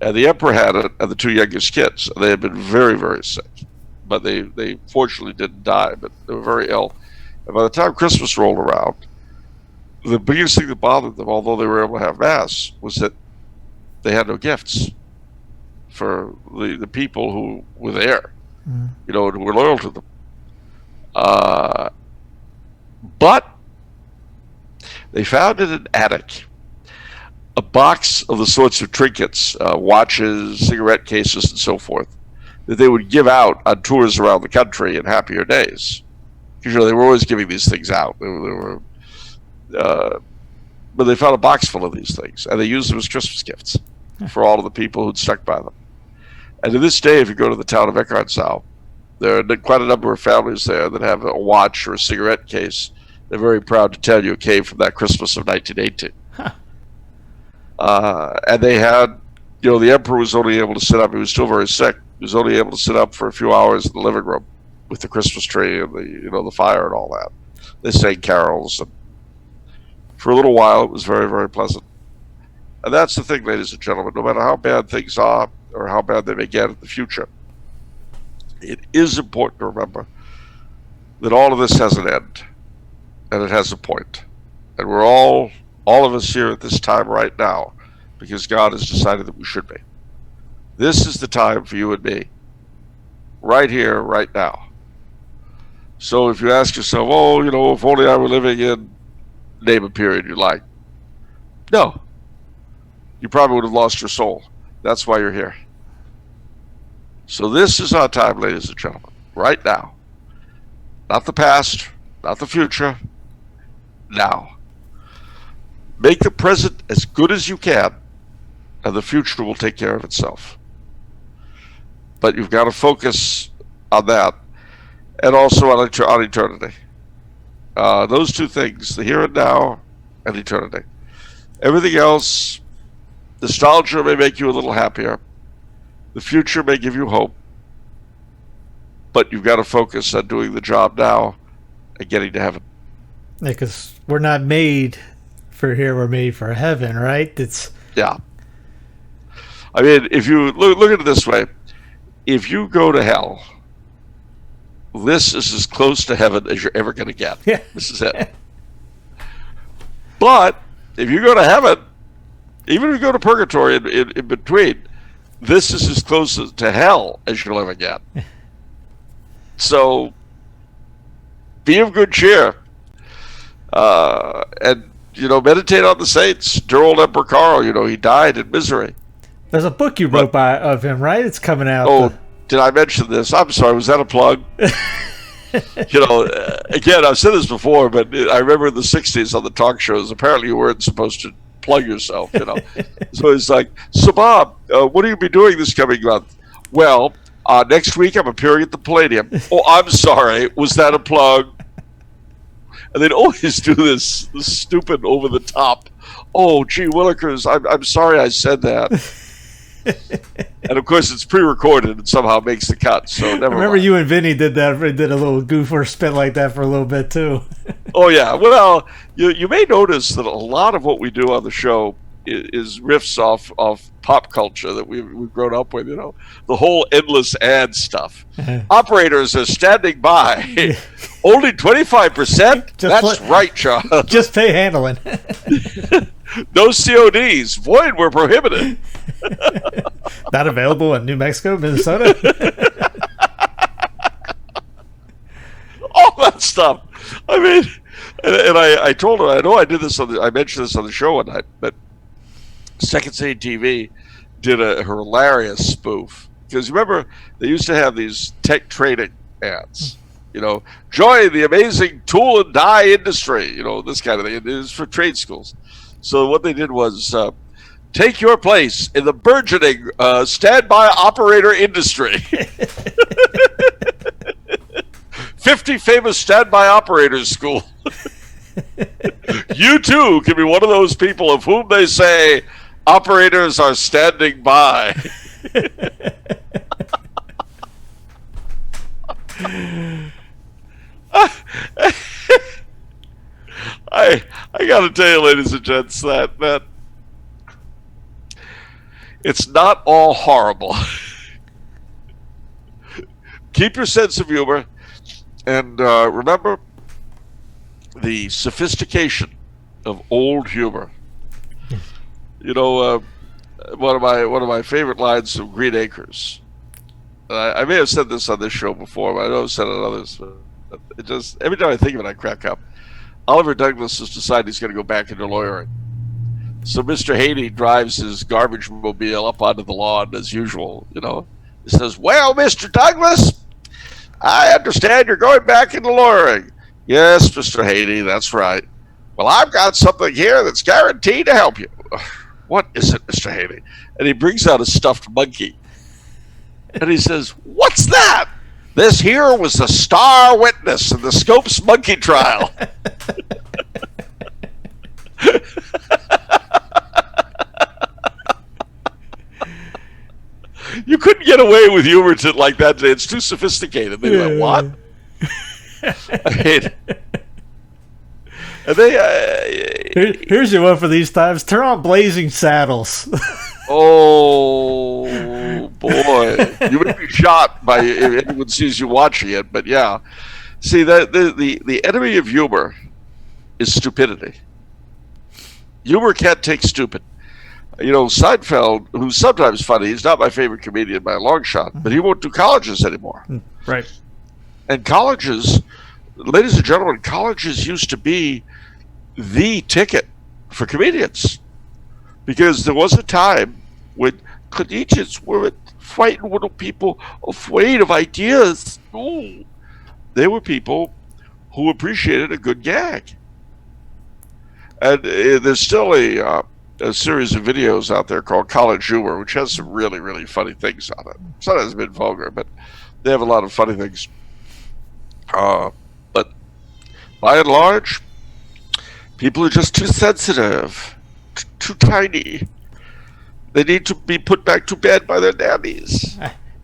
And the emperor had it, and the 2 youngest kids. They had been very, very sick. But they fortunately didn't die, but they were very ill. And by the time Christmas rolled around, the biggest thing that bothered them, although they were able to have Mass, was that they had no gifts for the people who were there, and who were loyal to them. But they found in an attic a box of the sorts of trinkets, watches, cigarette cases, and so forth, that they would give out on tours around the country in happier days. Because they were always giving these things out. But they found a box full of these things, and they used them as Christmas gifts for all of the people who'd stuck by them. And to this day, if you go to the town of Eckartsau, there are quite a number of families there that have a watch or a cigarette case. They're very proud to tell you it came from that Christmas of 1918. Huh. And they had, the emperor was only able to sit up. He was still very sick. He was only able to sit up for a few hours in the living room with the Christmas tree and the fire and all that. They sang carols, and for a little while it was very, very pleasant. And that's the thing, ladies and gentlemen. No matter how bad things are or how bad they may get in the future, it is important to remember that all of this has an end. And it has a point. And we're all of us here at this time right now, because God has decided that we should be. This is the time for you and me. Right here, right now. So if you ask yourself, if only I were living in, name a period you like. No. you probably would have lost your soul. That's why you're here. So this is our time, ladies and gentlemen, right now. Not the past, not the future, now. Make the present as good as you can, and the future will take care of itself. But you've got to focus on that, and also on eternity. Those two things, the here and now and eternity. Everything else, nostalgia may make you a little happier. The future may give you hope. But you've got to focus on doing the job now and getting to heaven. Yeah, because we're not made for here, we're made for heaven, right? Yeah. I mean, if you look at it this way, if you go to hell, this is as close to heaven as you're ever going to get. Yeah. This is it. But if you go to heaven, even if you go to purgatory in between, this is as close to hell as you'll ever get. So be of good cheer. And, meditate on the saints. Dear old Emperor Carl, he died in misery. There's a book you wrote of him, right? It's coming out. Oh, did I mention this? I'm sorry. Was that a plug? Again, I've said this before, but I remember in the 60s on the talk shows, apparently you weren't supposed to plug yourself, So it's like, so Bob, what will you be doing this coming month? Well, next week I'm appearing at the Palladium. Oh, I'm sorry. Was that a plug? And they'd always do this stupid over the top. Oh, gee willikers, I'm sorry I said that. And of course it's pre-recorded and somehow makes the cut. So never remember mind. You and Vinny did that. Did a little goof or spin like that for a little bit too. Oh yeah. Well, you may notice that a lot of what we do on the show is riffs off pop culture that we've grown up with. The whole endless ad stuff. Operators are standing by. Only 25%. That's right, Charles. Just pay handling. No CODs. Void were prohibited. Not available in New Mexico, Minnesota. All that stuff. I mean, and I told her, I know I did this I mentioned this on the show one night, but Second City TV did a hilarious spoof. Because remember, they used to have these tech training ads. Join the amazing tool and die industry. This kind of thing. It is for trade schools. So what they did was take your place in the burgeoning standby operator industry. 50 famous standby operators school. You too can be one of those people of whom they say operators are standing by. I gotta tell you, ladies and gents, that it's not all horrible. Keep your sense of humor, and remember the sophistication of old humor. One of my favorite lines from Green Acres. I may have said this on this show before, but I know I've said it on others. But it just every time I think of it, I crack up. Oliver Douglas has decided he's going to go back into lawyering. So Mr. Haney drives his garbage mobile up onto the lawn as usual. He says, "Well, Mr. Douglas, I understand you're going back into lawyering." "Yes, Mr. Haney, that's right." "Well, I've got something here that's guaranteed to help you." "What is it, Mr. Haney?" And he brings out a stuffed monkey. And he says, "What's that?" "This here was the star witness in the Scopes monkey trial." You couldn't get away with humor like that today. It's too sophisticated. They went, "What?" I mean, and they here's your one for these times. Turn on Blazing Saddles. Oh boy, you would be shot by if anyone sees you watching it. But yeah, see that the enemy of humor is stupidity. Humor can't take stupid. Seinfeld, who's sometimes funny, he's not my favorite comedian by a long shot, but he won't do colleges anymore. Right. And colleges, ladies and gentlemen, colleges used to be the ticket for comedians. Because there was a time when collegians weren't frightened little people afraid of ideas. No, they were people who appreciated a good gag. And there's still a series of videos out there called College Humor, which has some really, really funny things on it. Sometimes a bit vulgar, but they have a lot of funny things. But by and large, people are just too sensitive, too tiny. They need to be put back to bed by their nannies.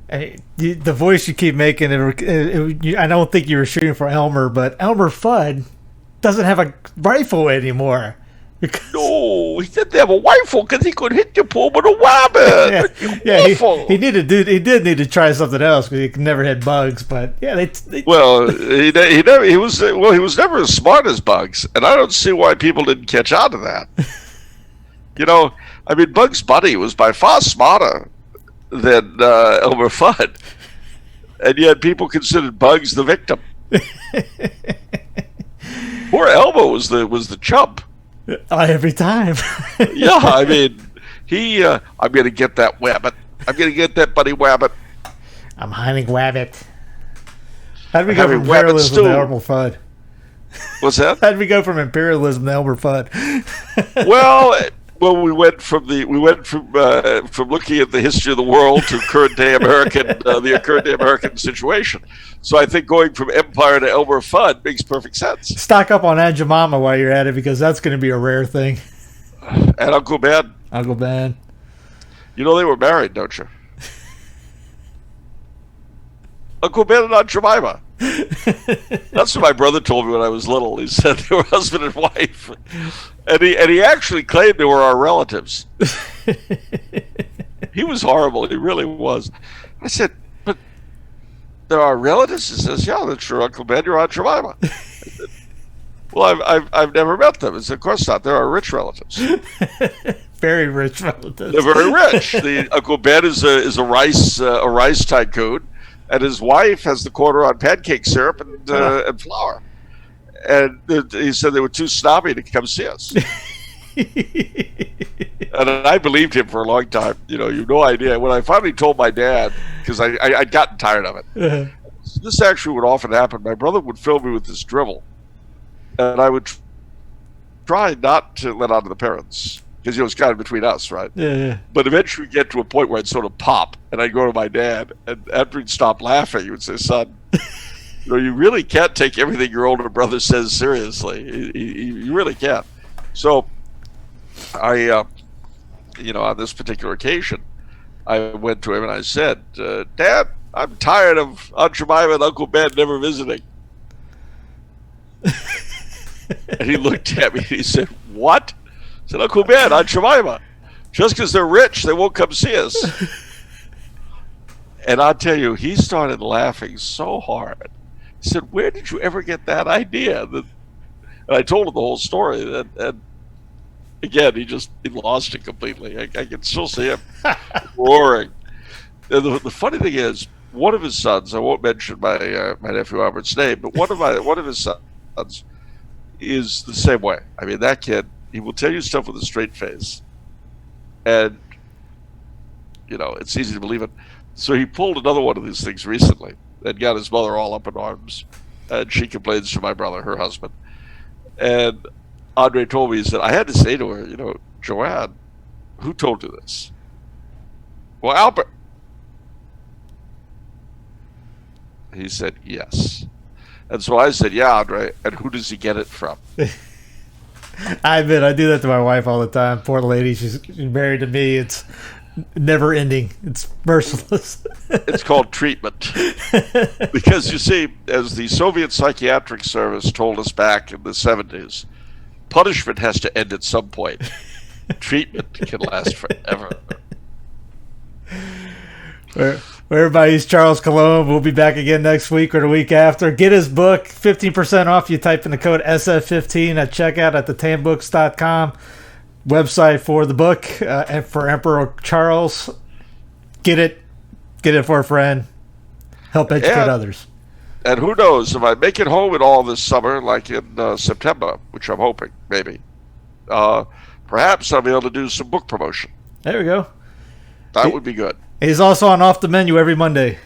The voice you keep making, I don't think you were shooting for Elmer, but Elmer Fudd doesn't have a rifle anymore. No, he didn't have a rifle because he could hit your pool with a rabbit. He did need to try something else because he never had bugs. But yeah, well, he was never as smart as bugs, and I don't see why people didn't catch on to that. I mean, Bugs Bunny was by far smarter than Elmer Fudd, and yet people considered Bugs the victim. Poor Elmo was the chump. Every time. Yeah, I mean, I'm going to get that wabbit. I'm going to get that bunny wabbit. I'm hunting wabbit. How did we go from imperialism to Elmer Fudd? What's that? How did we go from imperialism to Elmer Fudd? Well, we went from looking at the history of the world to current day American situation. So I think going from Empire to Elmer Fudd makes perfect sense. Stock up on Aunt Jemima while you're at it, because that's going to be a rare thing. And Uncle Ben. Uncle Ben. They were married, don't you? Uncle Ben and Aunt Jemima. That's what my brother told me when I was little. He said they were husband and wife, and he actually claimed they were our relatives. He was horrible. He really was. I said, "But they're our relatives." He says, "Yeah, that's your Uncle Ben, your Aunt Jemima." I said, well, I've never met them. He said, "Of course not. They're our rich relatives." Very rich relatives. They're very rich. The Uncle Ben is a rice tycoon. And his wife has the quarter on pancake syrup and flour. And he said they were too snobby to come see us. And I believed him for a long time. You have no idea. When I finally told my dad, because I'd gotten tired of it. This actually would often happen. My brother would fill me with this drivel. And I would try not to let on to the parents. Because it's kind of between us, right? Yeah. But eventually we'd get to a point where I'd sort of pop, and I'd go to my dad, and after he'd stop laughing, he would say, "Son, you really can't take everything your older brother says seriously. You really can't." So, I, on this particular occasion, I went to him and I said, "Dad, I'm tired of Aunt Jemima and Uncle Ben never visiting." And he looked at me and he said, "What?" I said, "Uncle Ben, Aunt Jemima. Just because they're rich, they won't come see us." And I'll tell you, he started laughing so hard. He said, "Where did you ever get that idea?" And I told him the whole story. And again, he lost it completely. I can still see him roaring. And the funny thing is, one of his sons, I won't mention my nephew Albert's name, but one of his sons is the same way. I mean, that kid, he will tell you stuff with a straight face. And, it's easy to believe it. So he pulled another one of these things recently and got his mother all up in arms. And she complains to my brother, her husband. And Andre told me, he said, I had to say to her, "Joanne, who told you this?" "Well, Albert." He said, "Yes." And so I said, "Yeah, Andre, and who does he get it from?" I admit, I do that to my wife all the time. Poor lady, she's married to me. It's never ending. It's merciless. It's called treatment. Because you see, as the Soviet Psychiatric Service told us back in the 70s, punishment has to end at some point. Treatment can last forever. Everybody's Charles Coulombe. We'll be back again next week or the week after. Get his book, 15% off. You type in the code SF15 at checkout at thetanbooks.com. Website for the book and for Emperor Charles. Get it for a friend. Help educate others. And who knows, if I make it home at all this summer, like in September, which I'm hoping, maybe, Perhaps I'll be able to do some book promotion. There we go. That would be good. He's also on Off the Menu every Monday.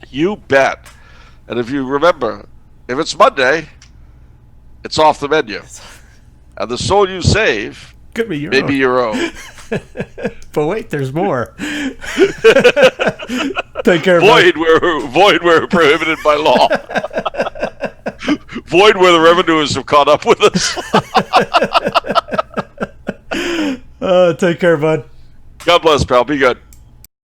You bet. And if you remember, if it's Monday, it's off the menu. And the soul you save Could be your may own. be your own. But wait, there's more. Take care, Void where prohibited by law. Void where the revenues have caught up with us. Take care, bud. God bless, pal. Be good.